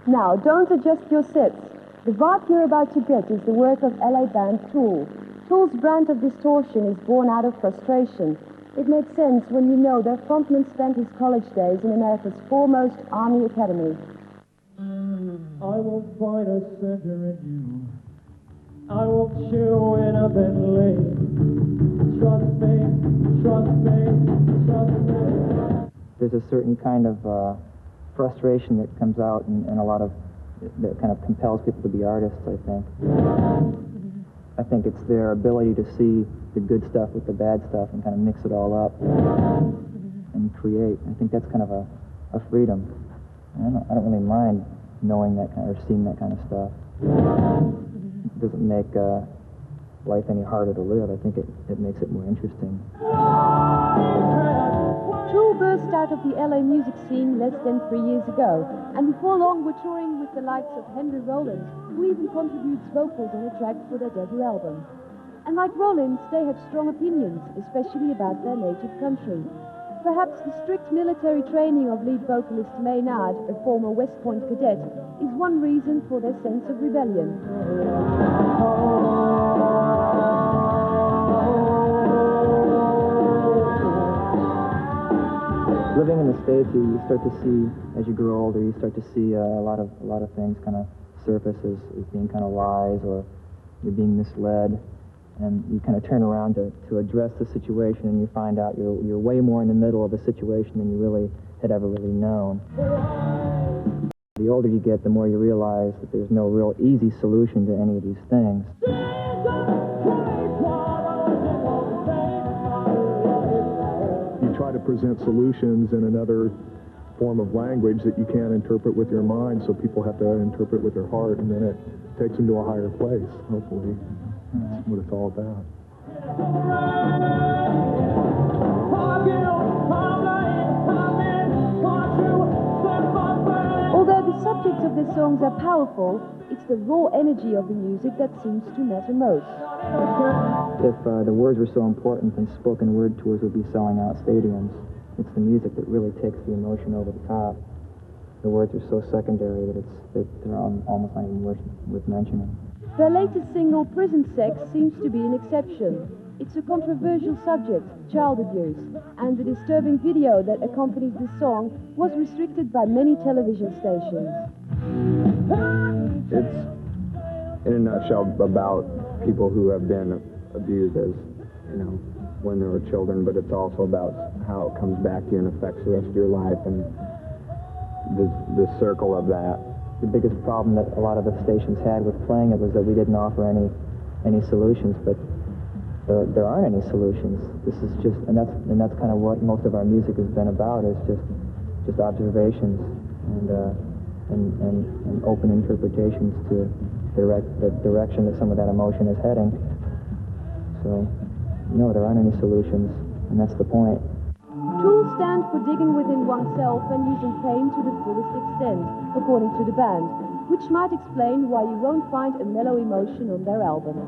Now, don't adjust your sets. The vibe you're about to get is the work of LA band Tool. Tool's brand of distortion is born out of frustration. It makes sense when you know their frontman spent his college days in America's foremost Army academy. I won't find a center in you. I won't chew it up and late. Trust me, trust me, trust me. There's a certain kind of frustration that comes out in a lot of, that kind of compels people to be artists, I think. I think it's their ability to see the good stuff with the bad stuff and kind of mix it all up and create. I think that's kind of a freedom. I don't really mind knowing that kind or seeing that kind of stuff. It doesn't make life any harder to live. I think it makes it more interesting. Tool burst out of the LA music scene less than 3 years ago, and before long were touring with the likes of Henry Rollins, who even contributes vocals on a track for their debut album. And like Rollins, they have strong opinions, especially about their native country. Perhaps the strict military training of lead vocalist Maynard, a former West Point cadet, is one reason for their sense of rebellion. Living in the States, you start to see, as you grow older, you start to see a lot of things kind of surface as being kind of lies, or you're being misled. And you kind of turn around to address the situation, and you find out you're way more in the middle of the situation than you really had ever really known. The older you get, the more you realize that there's no real easy solution to any of these things. You try to present solutions in another form of language that you can't interpret with your mind, so people have to interpret with their heart, and then it takes them to a higher place, hopefully. That's what it's all about. Although the subjects of their songs are powerful, it's the raw energy of the music that seems to matter most. If the words were so important, then spoken word tours would be selling out stadiums. It's the music that really takes the emotion over the top. The words are so secondary that they're almost not even worth mentioning. Their latest single, Prison Sex, seems to be an exception. It's a controversial subject, child abuse, and the disturbing video that accompanies the song was restricted by many television stations. It's, in a nutshell, about people who have been abused as, when they were children, but it's also about how it comes back to you and affects the rest of your life, and the circle of that. The biggest problem that a lot of the stations had with playing it was that we didn't offer any solutions, but there aren't any solutions. This is just, and that's kind of what most of our music has been about, is just observations and open interpretations to the direction that some of that emotion is heading. So, no, there aren't any solutions, and that's the point. Tool stand for digging within oneself and using pain to the fullest extent, according to the band, which might explain why you won't find a mellow emotion on their album.